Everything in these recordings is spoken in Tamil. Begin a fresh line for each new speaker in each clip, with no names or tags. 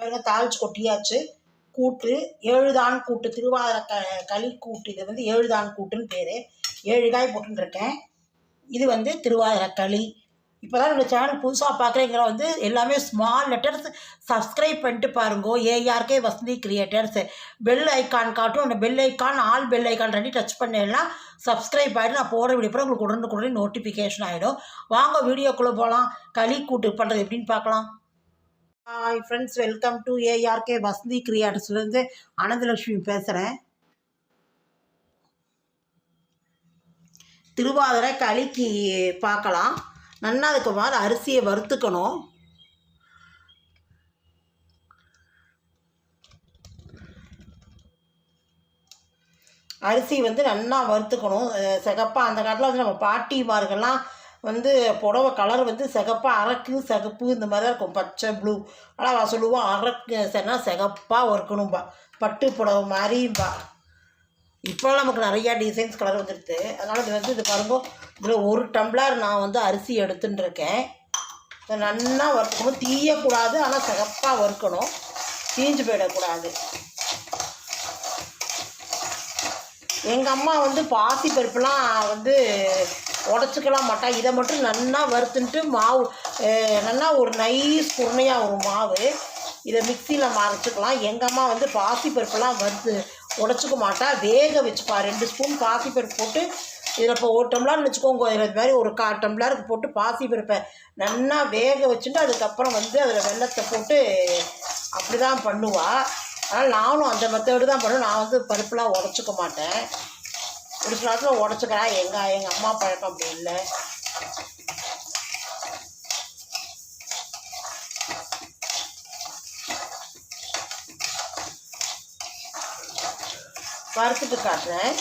பாருங்க தாளிச்சு கொட்டியாச்சு. கூட்டு 7 தான் கூட்டு, திருவாதிரை களி கூட்டு. இது வந்து 7 தான் கூட்டுன்னு பேர். 7 காய் போட்டுருக்கேன். இது வந்து திருவாதிரை களி. இப்போ தான் என்னோடய சேனல் புதுசாக பார்க்குறீங்கிற வந்து எல்லாமே ஸ்மால் லெட்டர்ஸ் சப்ஸ்கிரைப் பண்ணிட்டு பாருங்கோ. ARK Vasanthi creators. Bell icon காட்டும். அந்த பெல் ஐக்கான் ஆல் பெல் ஐக்கான் ரெண்டி டச் பண்ணிடலாம். சப்ஸ்கிரைப் ஆகிட்டு நான் போகிற வீடியோ அப்புறம் உங்களுக்கு உடனுக்குடனே நோட்டிஃபிகேஷன் ஆகிடும். வாங்க வீடியோக்குள்ளே போகலாம். களி கூட்டு பண்ணுறது எப்படின்னு பார்க்கலாம். Hi friends, welcome to ARK Vasanthi கிரியேட்டர்ஸ்லேருந்து அனந்தலட்சுமி பேசுகிறேன். திருவாதிரை களிக்கு பார்க்கலாம். நல்லா அதுக்கு மாதிரி அரிசியை வறுத்துக்கணும். அரிசி வந்து நல்லா வறுத்துக்கணும். சிகப்பாக அந்த காலத்தில் வந்து நம்ம பாட்டிமார்கள்லாம் வந்து புடவை கலர் வந்து சிகப்பாக அரக்கு சிகப்பு இந்த மாதிரி தான் இருக்கும். பச்சை ப்ளூ. ஆனால் சொல்லுவோம் அரக்கு சரினா சிகப்பாக வறுக்கணும்பா, பட்டு புடவை மாதிரிம்பா. இப்போலாம் நமக்கு நிறையா டிசைன்ஸ் கலர் வந்துடுது. அதனால் இது வந்து இது பாருங்க, இதில் 1 டம்ளர் நான் வந்து அரிசி எடுத்துன்னு இருக்கேன். இதை நல்லா வறுக்கணும். தீயக்கூடாது, ஆனால் சிகப்பாக வறுக்கணும். தீஞ்சு போயிடக்கூடாது. எங்கள் அம்மா வந்து பாசி பருப்புலாம் வந்து உடச்சிக்கலாம் மாட்டா. இதை மட்டும் நல்லா வறுத்துன்ட்டு மாவு நல்லா ஒரு நைஸ் குருணையாக ஒரு மாவு. இதை மிக்சியில் அரைச்சிக்கலாம். எங்கள் அம்மா வந்து பாசி பருப்புலாம் வறுத்து உடச்சிக்க மாட்டா. வேக வச்சுப்பா. 2 ஸ்பூன் பாசி பருப்பு போட்டு இதில் இப்போ 1 டம்ளர்னு வச்சுக்கோங்க. இதில் மாதிரி ஒரு 1/4 டம்ளருக்கு போட்டு பாசி பருப்பை நல்லா வேக வச்சுட்டு அதுக்கப்புறம் வந்து அதில் வெல்லத்தை போட்டு அப்படி தான் பண்ணுவாள். அதனால் நானும் அந்த மெத்தடு தான் பண்ணுவேன். நான் வந்து பருப்புலாம் உடச்சிக்க மாட்டேன். ஒரு சில நேரத்தில் உடச்சிக்கிறேன். எங்கள் அம்மா பழக்கம் அப்படி இல்லை. வறுத்துட்டு காட்டுறேன்.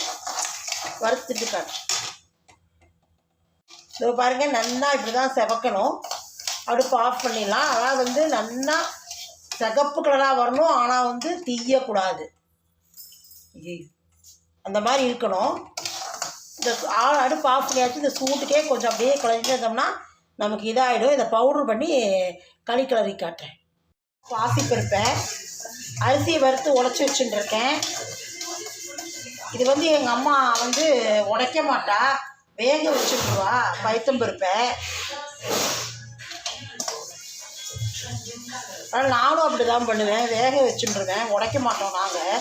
இதோ பாருங்கள், நல்லா இப்படி தான் செவக்கணும். அடுப்பு ஆஃப் பண்ணிடலாம். ஆனால் வந்து நல்லா சிகப்பு கலராக வரணும். ஆனால் வந்து தீயக்கூடாது. அந்த மாதிரி இருக்கணும். இந்த அடுப்பு ஆஃப் பண்ணியாச்சு. இந்த சூட்டுக்கே கொஞ்சம் அப்படியே கிளறிட்டு இருந்தோம்னா நமக்கு இதாகிடும். இதை பவுட்ரு பண்ணி களி கிளறி காட்டுறேன். பாசி பருப்பேன் அரிசியை வறுத்து உடச்சி வச்சுட்டுருக்கேன். இது வந்து எங்கள் அம்மா வந்து உடைக்க மாட்டா, வேக வச்சுட்டுருவா பைத்தம்பருப்பை. ஆனால் நானும் அப்படி தான் பண்ணுவேன், வேக வச்சுட்டுருவேன், உடைக்க மாட்டோம் நாங்கள்.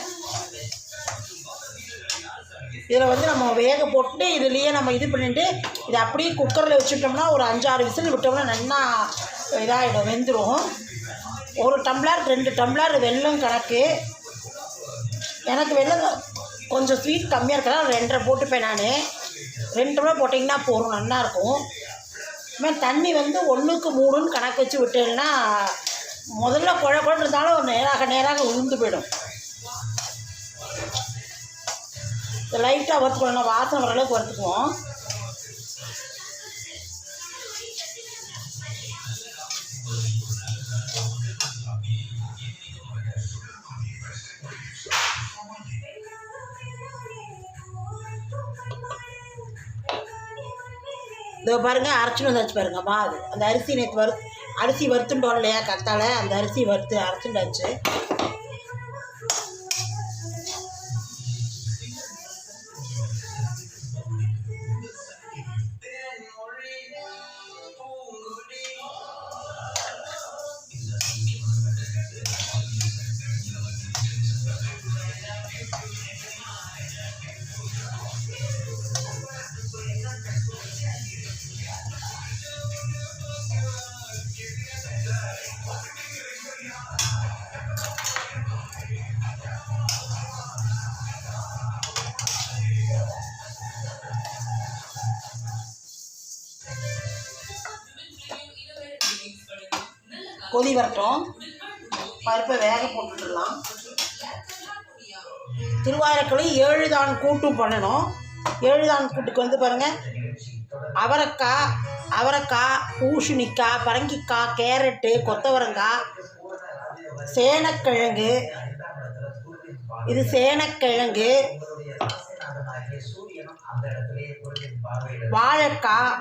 இதில் வந்து நம்ம வேக போட்டு இதுலேயே நம்ம இது பண்ணிட்டு இதை அப்படியே குக்கரில் வச்சுட்டோம்னா ஒரு 5-6 விசில் விட்டோம்னா நல்லா இதாகிடும், வெந்துடும். 1 டம்ளர் 2 டம்ளர் வெல்லம் கணக்கு. எனக்கு வெல்லம் கொஞ்சம் ஸ்வீட் கம்மியாக இருக்கிறதா 2.5 போட்டுப்பேன் நான். 2 டம்ளர் போட்டிங்கன்னா போதும், நல்லாயிருக்கும். இதுமாதிரி தண்ணி வந்து 1க்கு 3ன்னு கணக்கு வச்சு விட்டேன்னா முதல்ல குழ இருந்தாலும் நேராக உளுந்து போயிடும். இதை லைட்டாக வறுத்துக்கணும். வாசனை வர அளவுக்கு வறுத்துக்குவோம். இதோ பாருங்கள், அரைச்சின்னு வந்தாச்சு பாருங்கள் மாவு. அந்த அரிசி நேற்று அரிசி வறுத்துட்டோம் இல்லையா கத்தால, அந்த அரிசி வறுத்து அரைச்சிட்டாச்சு. கொதி வரட்டும். பருப்பை வேக போட்டுடலாம். திருவாதிரை களி 7 தான் கூட்டும் பண்ணணும். 7 தான் கூட்டுக்கு வந்து பாருங்கள், அவரைக்காய், பூசணிக்காய், பரங்கிக்காய், கேரட்டு, கொத்தவரங்காய், சேனக்கிழங்கு. இது சேனக்கிழங்கு, வாழைக்காய்.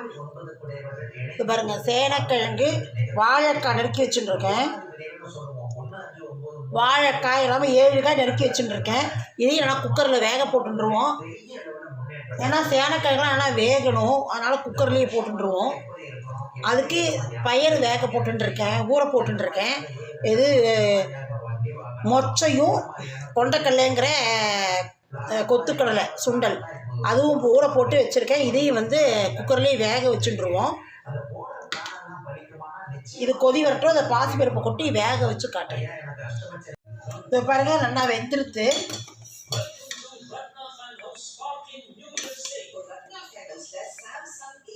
இது பாருங்கள், சேனக்கிழங்கு, வாழைக்காய் நறுக்கி வச்சுட்டுருக்கேன். வாழைக்காய் எல்லாமே 7 காய் நறுக்கி வச்சுட்டுருக்கேன். இதையும் நான் குக்கரில் வேக போட்டுருவோம். ஏன்னா சேனக்காய்கள்லாம் நல்லா வேகணும், அதனால் குக்கர்லேயே போட்டுருவோம். அதுக்கு பயிர் வேக போட்டுருக்கேன், ஊற போட்டுருக்கேன். இது மொச்சையும் கொண்டக்கடலைங்கிற கொத்துக்கடலை சுண்டல் அதுவும் ஊற போட்டு வச்சுருக்கேன். இதையும் குக்கர்லேயே வேக வச்சுட்டுருவோம். இது கொதி வரட்டும், அதை பாசிப்பருப்பை கொட்டி வேக வச்சு காட்டுறேன். இதை பாருங்க, நல்லா வெந்துருத்து.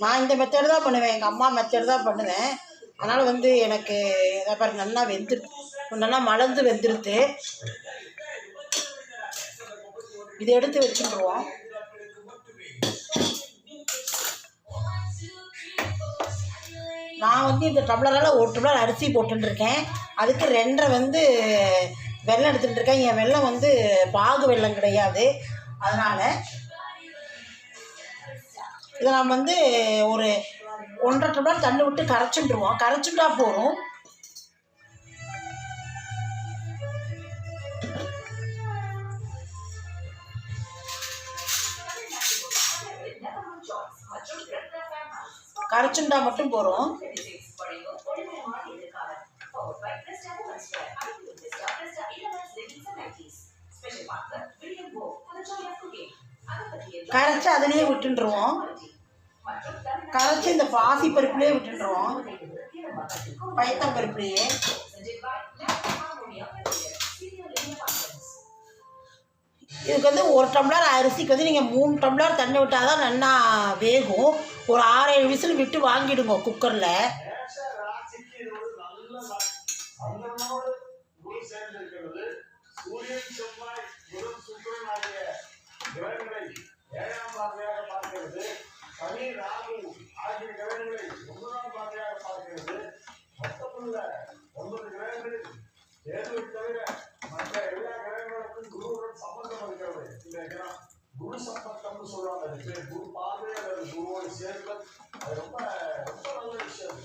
நான் இந்த மெத்தடு தான் பண்ணுவேன், எங்கள் அம்மா மெத்தடு தான் பண்ணுவேன். அதனால் எனக்கு இதை பாருங்க நல்லா வெந்துருத்து, நல்லா மலர்ந்து வெந்துருத்து. இதை எடுத்து வச்சுருவோம். நான் இந்த டம்ளரால் 1 டம்ளர் அரிசி போட்டுருக்கேன். அதுக்கு 2.5 வெல்லம் எடுத்துட்டுருக்கேன். என் வெல்லம் பாகு வெல்லம் கிடையாது. அதனால் இதை நாம் ஒரு 1.5 டம்ளர் தண்ணி விட்டு கரைச்சுட்டுருவோம். கரைச்சுட்டா போகிறோம். கரைச்சுண்டா மட்டும் போகிறோம். கரைச்சி அதிலேயே விட்டுருவோம். கரைச்சி இந்த பாசி பருப்புலேயே விட்டுருவோம், பயத்தம் பருப்புலேயே. இதுக்கு 1 டம்ளர் அரிசிக்கு நீங்கள் 3 டம்ளர் தண்ணி விட்டால் தான் நல்லா வேகும். ஒரு 6-7 விசில் விட்டு வாங்கிடுங்க குக்கரில்.
குரு சம்பந்தம்னு சொல்லுவாங்க. அது பேர் குரு பார்வை அல்லது குருவோடு சேர்த்தல். அது ரொம்ப ரொம்ப நல்ல விஷயம்.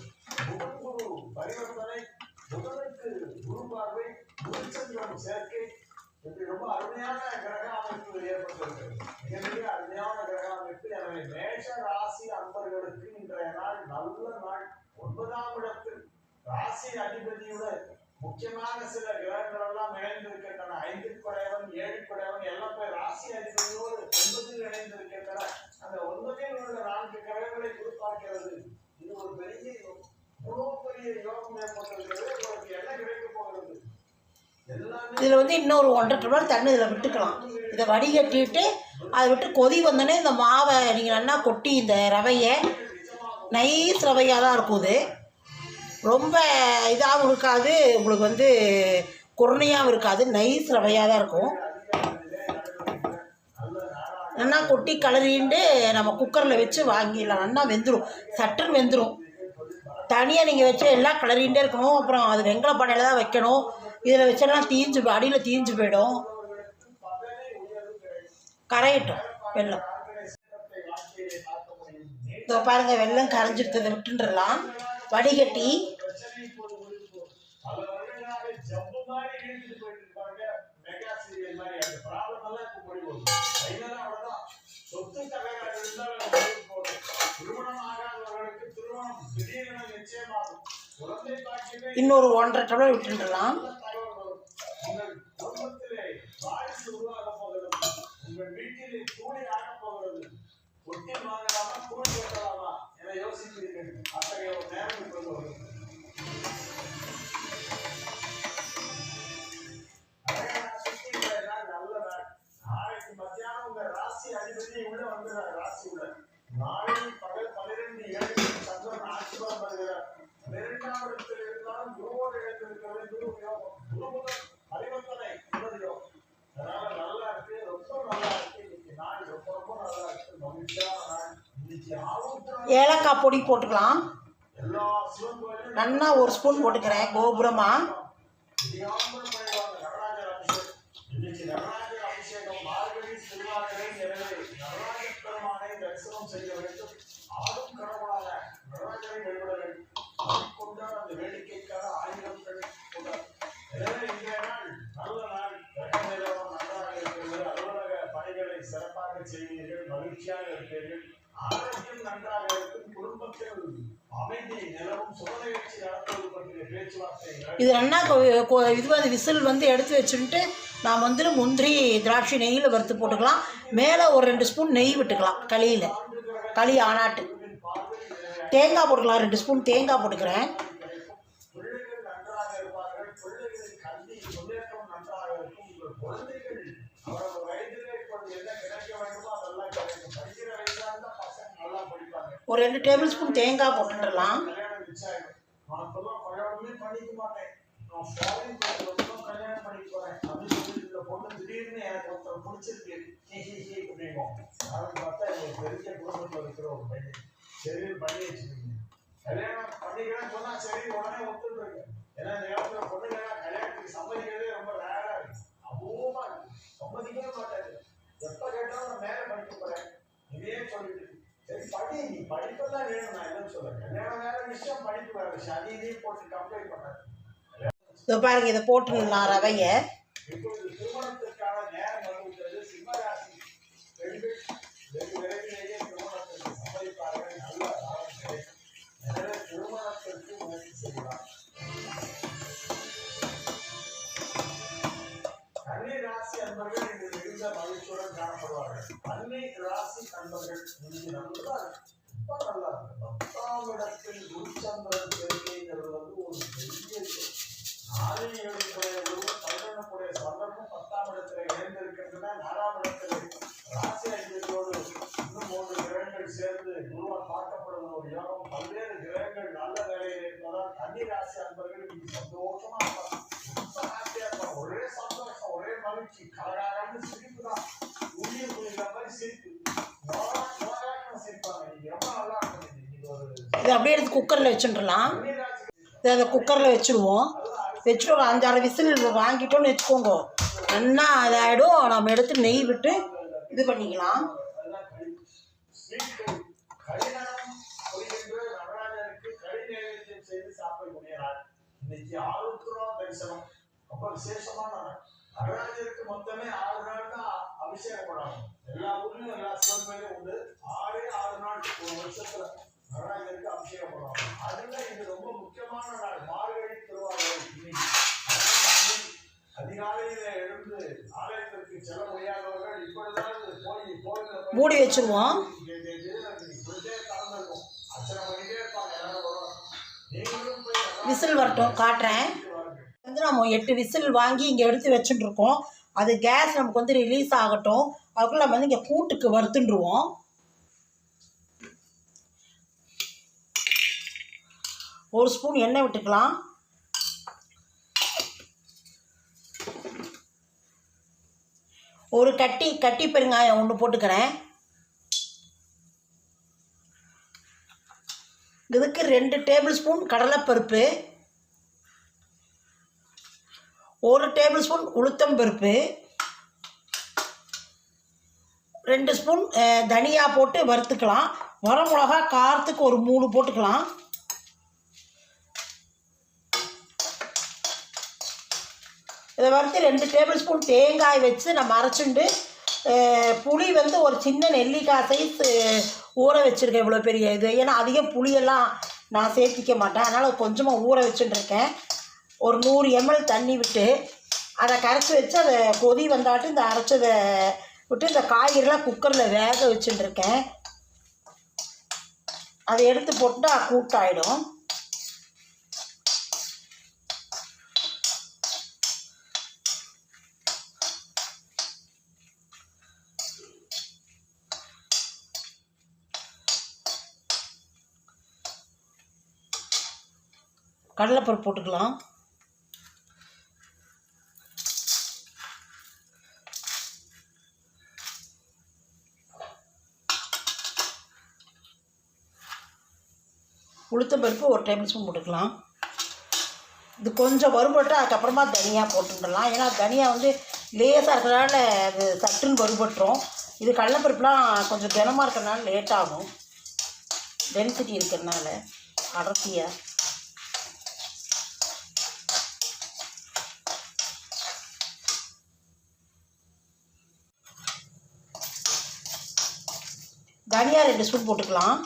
குரு பரிவர்த்தனை, புதனுக்கு குரு பார்வை, குருச்சந்திரன் சேர்க்கை, இப்படி ரொம்ப அருமையான கிரக அமைப்பு ஏற்பட்டிருக்கிறது. மிக அருமையான கிரக அமைப்பு. எனவே மேஷ ராசி அன்பர்களுக்கு இன்றைய நாள் நல்ல நாள். 9ஆம் இடத்தில் ராசி அதிபதியுடன் முக்கியமான சில கிரகங்கள் எல்லாம் இணைந்திருக்கின்றன. 5 படையவன் 7 படையவன் எல்லாம் போய் ராசி அதிபதியோடு 9 இணைந்திருக்கின்றன. அந்த 9 உள்ள 4 கிரகங்களை குறிப்பாக்கிறது. இது ஒரு பெரிய யோகம் ஏற்பட்டிருக்கிறது. உங்களுக்கு என்ன கிடைக்க போகிறது?
இதில் இன்னொரு 1.5 டம்ளர் தண்ணி இதில் விட்டுக்கலாம். இதை வடிகட்டிட்டு அதை விட்டு கொதி வந்தோடனே இந்த மாவை நீங்கள் நல்லா கொட்டி, இந்த ரவையை நைஸ் ரவையாக தான் இருக்கும். இது ரொம்ப இதாகவும் இருக்காது, உங்களுக்கு குருணையாகவும் இருக்காது, நைஸ் ரவையாக தான் இருக்கும். நல்லா கொட்டி கலரிண்டு நம்ம குக்கரில் வச்சு வாங்கிடலாம். நல்லா வெந்துடும், சட்டுன்னு வெந்துடும். தனியாக நீங்கள் வச்சு எல்லாம் கிளறிகிட்டே இருக்கணும். அப்புறம் அது வெங்கல பானையில் தான் வைக்கணும். இதில் வச்செல்லாம் தீஞ்சு அடியில் தீஞ்சு போயிடும். கரையட்டும் வெல்லம். இதோ பாருங்கள், வெல்லம் கரைஞ்சிடுத்ததை விட்டுன்றலாம். வடிகட்டி இன்னொரு 1.5 டம்ளர் விட்டுடலாம். ஏலக்காய் பொடி போட்டுக்கலாம். நல்லா 1 ஸ்பூன் போட்டுக்கிறேன். கோபுரமா
எனவே இன்றைய நாள் நல்ல நாள், கிரக நிலவரம் நன்றாக இருக்கிறது, அலுவலக பணிகளை சிறப்பாக செய்வீர்கள், மகிழ்ச்சியாக இருப்பீர்கள், ஆரோக்கியம் நன்றாக இருக்கும், குடும்பத்தில் அமைதி நிலவும், சுப நிகழ்ச்சி நடத்துவது பற்றிய பேச்சுவார்த்தைகள்.
இது என்ன இது வந்து விசில் வந்து எடுத்து வச்சுட்டு நாம் வந்து முந்திரி திராட்சை நெய்யில் வறுத்து போட்டுக்கலாம். மேலே ஒரு 2 ஸ்பூன் நெய் விட்டுக்கலாம். களி ஆனாட்டு தேங்காய் போட்டுக்கலாம். 2 ஸ்பூன் தேங்காய் போட்டுக்கிறேன்.
பிள்ளைகள் நன்றாக இருப்பார்கள், பிள்ளைகளின் கல்வி முன்னேற்றம் நன்றாக இருக்கும், உங்கள் குழந்தைகள் அவரது வயதிலே இப்பொழுது என்ன கிடைக்க வேண்டுமோ அதெல்லாம் கிடைக்கும். படிக்கிற வயதாக இருந்தால் பசங்க நல்லா படிப்பாங்க.
ஒரு 2 டேபிள் ஸ்பூன் தேங்காய் போட்டுடலாம்.
கல்யாணம் நிச்சயம். நான் இப்பெல்லாம் கல்யாணமே பண்ணிக்க மாட்டேன், நான் ஃபாரின் போகிறதும் கல்யாணம் பண்ணிக்க போறேன் அப்படின்னு சொல்லி இந்த பொண்ணு திடீர்னு எனக்கு ஒருத்தர் பிடிச்சிருக்கு அப்படிங்கும். அதை பார்த்தா எனக்கு பெரிய குடும்பத்தில் இருக்கிற ஒரு பையன் சரி பண்ணி வச்சுருக்கீங்க. கல்யாணம் பண்ணிக்கிறேன்னு சொன்னா சரி உடனே ஒத்துட்டு இருக்கு. ஏன்னா இந்த நேரத்துல பொண்ணுங்கெல்லாம் கல்யாணத்துக்கு சம்மதிக்கிறதே ரொம்ப ரேரா இருக்கு, அபூர்வமா இருக்கு, சம்மதிக்கவே மாட்டாரு. எப்ப கேட்டாலும் நான் மேல படிக்க போறேன் இதே சொல்லிட்டு சரி படி, நீ படிப்பெல்லாம் வேணும், நான் என்னன்னு சொல்றேன். கல்யாணம் வேற விஷயம், படிப்பு வேற விஷயம், அதையும் போட்டு கம்ப்ளைண்ட் பண்ணாரு.
பாருங்க, இதை போட்டுடலாம் ரவையை.
இப்பொழுது திருமணத்திற்கான நேரம் வருகிறது. சிம்மராசி பெண்கள் வெகு விரைவிலேயே திருமணத்திற்கு சம்மதிப்பார்கள், நல்ல லாபம் கிடைக்கும். எனவே திருமணத்திற்கு முயற்சி செய்யலாம். கன்னி ராசி அன்பர்கள் இன்று மிகுந்த மகிழ்ச்சியுடன் காணப்படுவார்கள். கன்னி ராசி அன்பர்கள் இன்னைக்கு நல்லா ரொம்ப நல்லா இருக்கு. 10ஆம் இடத்தில் குருச்சந்திரன் சேர்க்கைங்கிறது வந்து ஒரு பெரிய விஷயம். 4 7 11 சந்தர்ப்பம் 10ஆம் இடத்துல இணைந்திருக்கின்றன. 4ஆம் இடத்தில் ராசி அதிபதியோடு இன்னும் 3 கிரகங்கள் சேர்ந்து குருவால் பார்க்கப்படுவது ஒரு யோகம். பல்வேறு கிரகங்கள் நல்ல நிலையில் இருப்பதால் கன்னி ராசி அன்பர்கள் இன்னைக்கு சந்தோஷமா இருப்பாங்க, ரொம்ப ஹாப்பியா இருப்பாங்க. ஒரே சந்தோஷம், ஒரே மகிழ்ச்சி, கலகாலன்னு சிரிப்பு தான், உயிர் புரிகிற மாதிரி சிரிப்பு, நோயான்னு சிரிப்பாங்க. இன்னைக்கு ரொம்ப நல்லா இருக்கும். இன்னைக்கு ஒரு
இதை அப்படியே எடுத்து குக்கரில் வச்சுட்டுலாம்.
கன்னி ராசி
இதை அதை குக்கரில் வச்சுடுவோம். வச்சுட்டு ஒரு 5-6 விசில் வாங்கிட்டோன்னு வச்சுக்கோங்க, நல்லா இதாகிடும். நம்ம எடுத்து நெய் விட்டு இது பண்ணிக்கலாம். இன்னைக்கு ஆருத்ரா தரிசனம் ரொம்ப விசேஷமான நாள். நடராஜருக்கு மொத்தமே 6 நாள் தான் அபிஷேகம் பண்ணாங்க. எல்லா ஊர்லயும் எல்லா சிவன்மையிலும் உண்டு. 6 நாள் ஒரு வருஷத்துல நடராஜருக்கு அபிஷேகம் பண்ணுவாங்க. அதுல இது ரொம்ப முக்கியமான நாள், மார்கழி திருவாரூர். இன்னைக்கு அதிகாலையில எழுந்து ஆலயத்திற்கு செல்ல முடியாதவர்கள் இப்பொழுதாவது போய் கோயில மூடி வச்சுருவோம்.
கலந்துருக்கும், அர்ச்சனை பண்ணிட்டே இருப்பாங்க, எல்லாரும் வருவாங்க. நீங்களும் போய்
விசில் வரட்டும், காட்டுறேன். வந்து நம்ம 8 விசில் வாங்கி இங்கே எடுத்து வச்சுட்டுருக்கோம். அது கேஸ் நமக்கு வந்து ரிலீஸ் ஆகட்டும். அதுக்குள்ள நம்ம வந்து இங்கே கூட்டுக்கு வறுத்துட்டுருவோம். ஒரு ஸ்பூன் எண்ணெய் விட்டுக்கலாம். ஒரு கட்டி பெருங்காயம் 1 போட்டுக்கிறேன். இதுக்கு 2 டேபிள் ஸ்பூன் கடலைப்பருப்பு, 1 டேபிள் ஸ்பூன் உளுத்தம்பருப்பு, 2 ஸ்பூன் தனியா போட்டு வறுத்துக்கலாம். வரமிளகா காரத்துக்கு ஒரு 3 போட்டுக்கலாம். இதை வறுத்து 2 டேபிள் ஸ்பூன் தேங்காய் வச்சு நம்ம அரைச்சிண்டு, புளி வந்து ஒரு சின்ன நெல்லிக்காய் சைஸ் ஊற வச்சுருக்கேன். இவ்வளோ பெரிய இது, ஏன்னா அதிகம் புளியெல்லாம் நான் சேர்த்திக்க மாட்டேன், அதனால் கொஞ்சமாக ஊற வச்சுட்டுருக்கேன். ஒரு 100 ml தண்ணி விட்டு அதை கரைச்சி வச்சு அதை கொதி வந்தாட்டு இந்த அரைச்சதை விட்டு இந்த காய்கறிலாம் குக்கரில் வேக வச்சுட்டுருக்கேன். அதை எடுத்து போட்டுட்டா கூட்டாயிடும். கடலைப்பருப்பு போட்டுக்கலாம். உளுத்தம்பருப்பு 1 டேபிள் ஸ்பூன் போட்டுக்கலாம். இது கொஞ்சம் வறுபட்டு அதுக்கப்புறமா தனியா போட்டுடலாம். ஏன்னா தனியா வந்து லேசாக இருக்கிறதுனால அது சட்டுன்னு வறுபட்டுரும். இது கடலைப்பருப்புலாம் கொஞ்சம் கனமாக இருக்கிறதுனால லேட் ஆகும், டென்சிட்டி இருக்கிறதுனால அடர்த்தியாக. தனியா 2 ஸ்பூன் போட்டுக்கலாம்.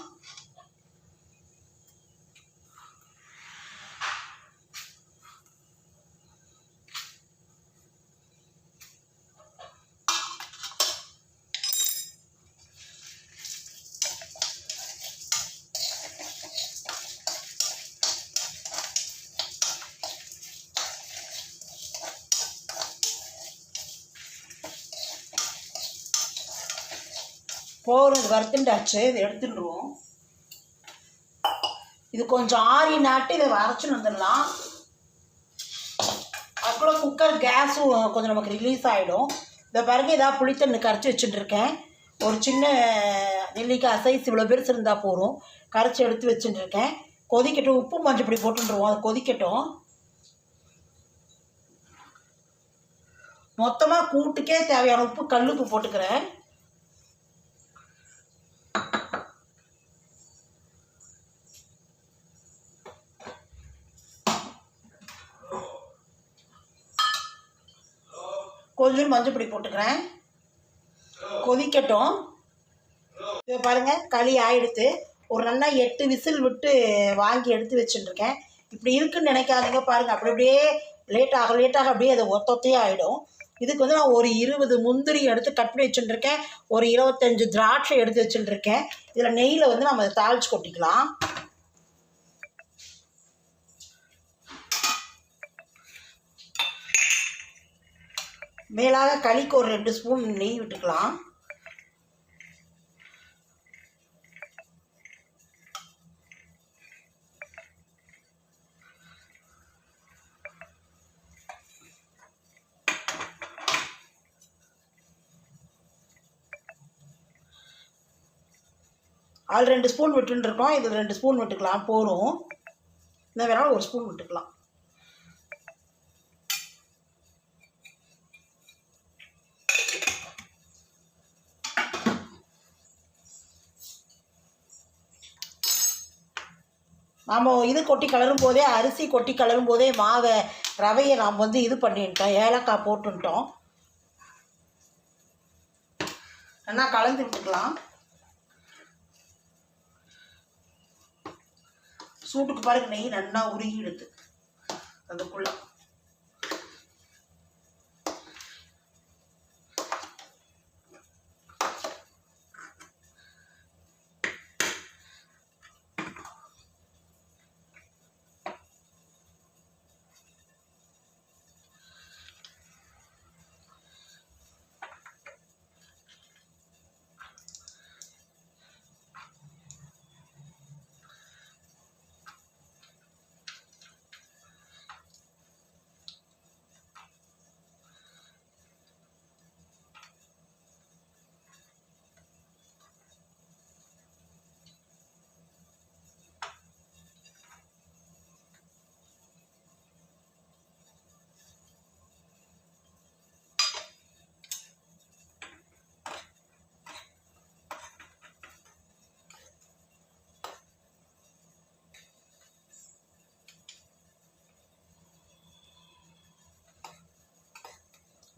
போகிறோம், இது வறுத்துண்டாச்சு. இதை எடுத்துடுவோம். இது கொஞ்சம் ஆறி நாட்டு இதை அரைச்சின்னு வந்துடலாம். அதுக்குள்ளே குக்கர் கேஸும் கொஞ்சம் நமக்கு ரிலீஸ் ஆகிடும். இதை பாருங்க, ஏதாவது புளித்தண்ணி கரைச்சி வச்சுட்டுருக்கேன். ஒரு சின்ன நெல்லிக்காய் சைஸ் இவ்வளோ பெருசு இருந்தால் போதும். கரைச்சி எடுத்து வச்சுட்டுருக்கேன். கொதிக்கட்டும். உப்பு மஞ்சள் பொடி போட்டுருவோம். அது கொதிக்கட்டும். மொத்தமாக கூட்டுக்கே தேவையான உப்பு கல்லுப்பு போட்டுக்கிறேன். கொஞ்சம் மஞ்சள் பொடி போட்டுக்கிறேன். கொதிக்கட்டும். இதை பாருங்கள், களி ஆகிடுத்து. ஒரு நல்லா 8 விசில் விட்டு வாங்கி எடுத்து வச்சுட்டுருக்கேன். இப்படி இருக்குன்னு நினைக்காதீங்க. பாருங்கள், அப்படி அப்படியே லேட்டாக அப்படியே அது ஒத்தையே ஆகிடும். இதுக்கு வந்து நான் ஒரு 20 முந்திரி எடுத்து கட் பண்ணி வச்சுட்டுருக்கேன். ஒரு 25 திராட்சை எடுத்து வச்சுட்டுருக்கேன். இதில் நெய்யில் வந்து நம்ம அதை தாளித்து கொட்டிக்கலாம். மேலாக களிக்கு ஒரு 2 ஸ்பூன் நெய் விட்டுக்கலாம். அதில் 2 ஸ்பூன் விட்டுருக்கோம். இதில் 2 ஸ்பூன் விட்டுக்கலாம். போதும். இன்னும் வேணாலும் 1 ஸ்பூன் விட்டுக்கலாம். நாம் இது கொட்டி கலரும் போதே, அரிசி கொட்டி கலரும் போதே மாவை ரவையை நாம் வந்து இது பண்ணிட்டோம். ஏலக்காய் போட்டுட்டோம். நல்லா கலந்து விட்டுக்கலாம். சூட்டுக்கு பாருங்க, நெய் நல்லா உருகிடுது அதுக்குள்ள.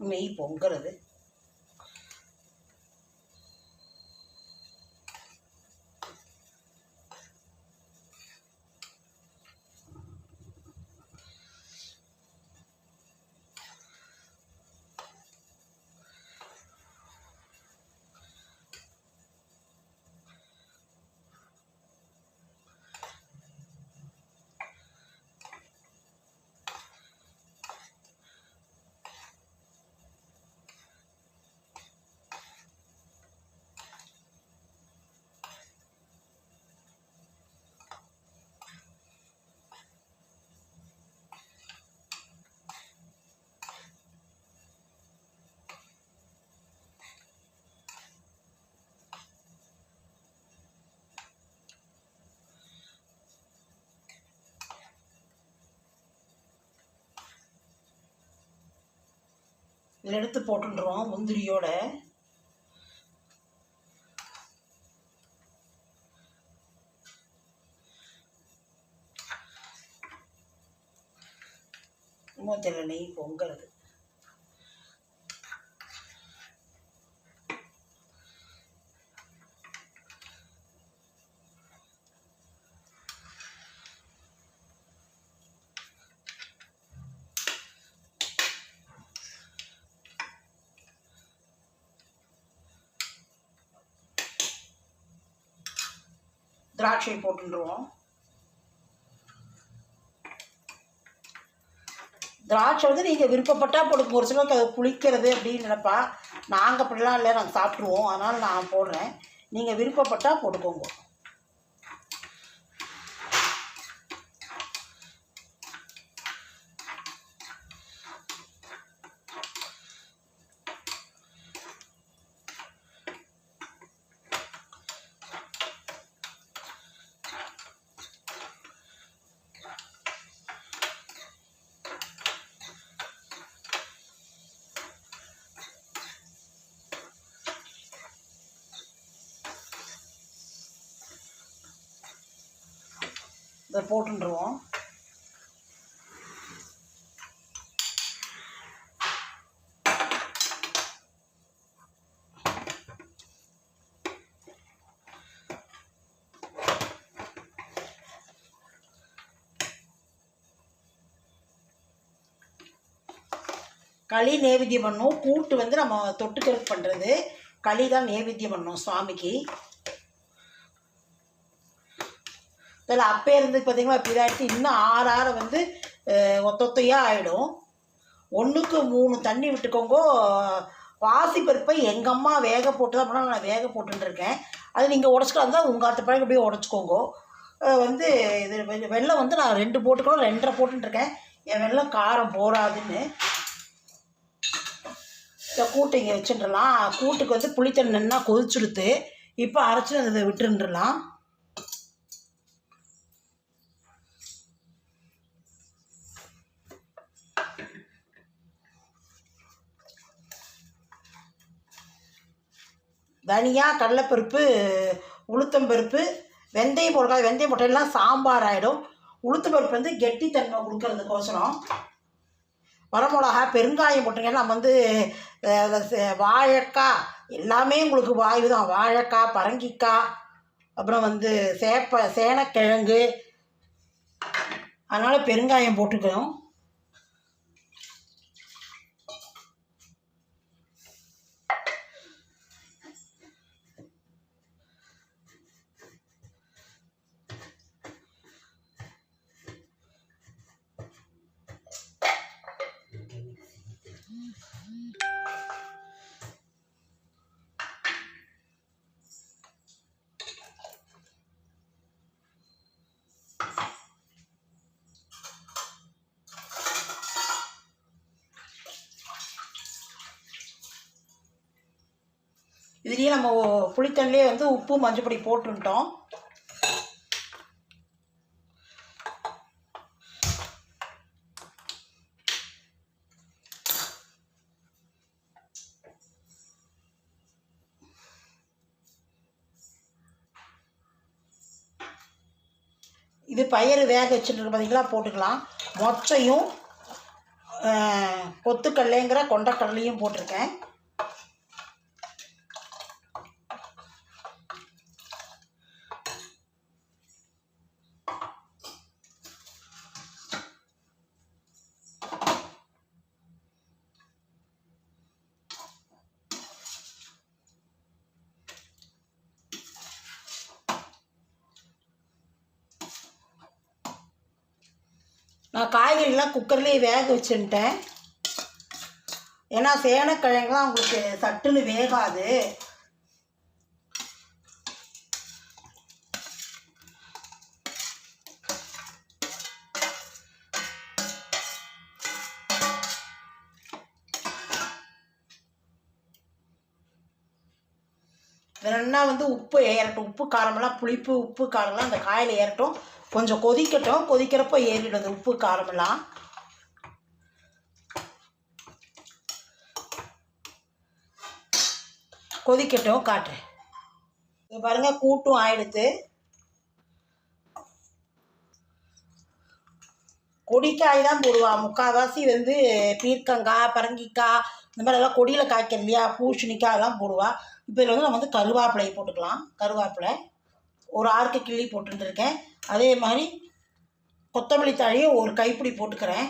நெய் பொங்குறது. இதில் எடுத்து போட்டுருவோம் முந்திரியோட. மூத்தில் நெய் பொங்குறது. திராட்சை போட்டுருவோம். திராட்சை வந்து நீங்கள் விருப்பப்பட்டால் போடுங்க. ஒரு சிலருக்கு அது புளிக்கிறது அப்படின்னு நினைப்பா. நாங்கள் அப்படிலாம் இல்லை, நாங்கள் சாப்பிட்ருவோம். அதனால் நான் போடுறேன். நீங்கள் விருப்பப்பட்டால் போட்டுக்கோங்க. இதை போட்டுருவோம். களி நைவேத்தியம் பண்ணணும். கூட்டு வந்து நம்ம தொட்டுக்கிறதுக்கு பண்ணுறது. களி தான் நைவேத்தியம் பண்ணணும் சுவாமிக்கு. இதில் அப்பே இருந்து பார்த்தீங்கன்னா இப்படி ஆகிடுச்சு. இன்னும் ஆற வந்து ஒத்தொத்தையாக ஆகிடும். 1க்கு 3 தண்ணி விட்டுக்கோங்க. பாசிப்பருப்பை எங்கள் அம்மா வேக போட்டு தான் பண்ணால் நான் வேக போட்டுருக்கேன். அது நீங்கள் உடச்சிக்கலாம் தான் உங்கள் ஆற்று பழக்கம் அப்படியே உடச்சிக்கோங்க. வந்து இது வெல்லம் வந்து நான் 2 போட்டுக்கணும், 2.5 போட்டுருக்கேன். என் வெல்லம் காரம் போடாதுன்னு. இந்த கூட்டை இங்கே வச்சுட்டுலாம். கூட்டுக்கு வந்து புளித்தண்ணி நல்லா கொதிச்சுடுத்து. இப்போ அரைச்சி அதை விட்டுருலாம். தனியா, கடலைப்பருப்பு, உளுத்தம்பருப்பு, வெந்தயம் போடுறது. வெந்தயம் போட்டெல்லாம் சாம்பார் ஆகிடும். உளுத்தம்பருப்பு வந்து கெட்டித்தன்மை கொடுக்கறதுக்கோசரம். வரமிளகா, பெருங்காயம் போட்டுங்கன்னா நம்ம வந்து வாழைக்காய் எல்லாமே உங்களுக்கு வாய்வு தான். வாழைக்காய், பரங்கிக்காய், அப்புறம் வந்து சேனக்கிழங்கு, அதனால் பெருங்காயம் போட்டுக்கணும். இதுலேயே நம்ம புளித்தண்ணிலே வந்து உப்பு மஞ்சப்பொடி போட்டுட்டோம். இது பயிறு வேக வச்சுட்டு பார்த்தீங்களா, போட்டுக்கலாம். மொச்சையும் கொத்துக்கடலைங்கிற கொண்டக்கடலையும் போட்டிருக்கேன். நான் காய்கறிலாம் குக்கர்லேயே வேக வச்சுட்டேன். ஏன்னா சேனக்கிழங்குலாம் உங்களுக்கு சட்டுன்னு வேகாது. வேணுன்னா வந்து உப்பு ஏறட்டும். உப்பு காரமெல்லாம் புளிப்பு உப்பு காரமெல்லாம் அந்த காயில் ஏறட்டும். கொஞ்சம் கொதிக்கட்டும். கொதிக்கிறப்போ ஏறிடும் அந்த உப்பு காரமெல்லாம். கொதிக்கட்டும், காட்டுறேன். இது பாருங்கள், கூட்டும் ஆயிடுத்து. கொடிக்காய் தான் போடுவா முக்கால்வாசி. வந்து பீர்க்கங்காய், பரங்கிக்காய், இந்த மாதிரிலாம் கொடியில் காய்க்கிறது இல்லையா, பூசணிக்காய் அதெல்லாம் போடுவா. இப்போ இதில் வந்து நம்ம வந்து கருவேப்பிலையை போட்டுக்கலாம். கருவேப்பிலை ஒரு 6 கிள்ளி போட்டுருந்துருக்கேன். அதே மாதிரி கொத்தமல்லி தழையும் ஒரு கைப்பிடி போட்டுக்கிறேன்.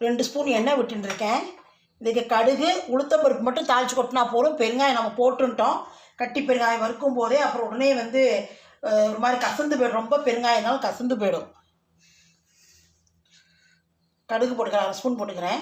2 ஸ்பூன் எண்ணெய் விட்டுருக்கேன். இதுக்கு கடுகு உளுத்தம்பருப்பு மட்டும் தாளித்து கொட்டினா போதும். பெருங்காயம் நம்ம போட்டுட்டோம். கட்டி பெருங்காயம் வறுக்கும் போதே அப்புறம் உடனே வந்து ஒரு மாதிரி கசந்து போய்டும். ரொம்ப பெருங்காயம் இருந்தாலும் கசந்து போயிடும். கடுகு போட்டுக்கிறேன், 1 ஸ்பூன் போட்டுக்கிறேன்.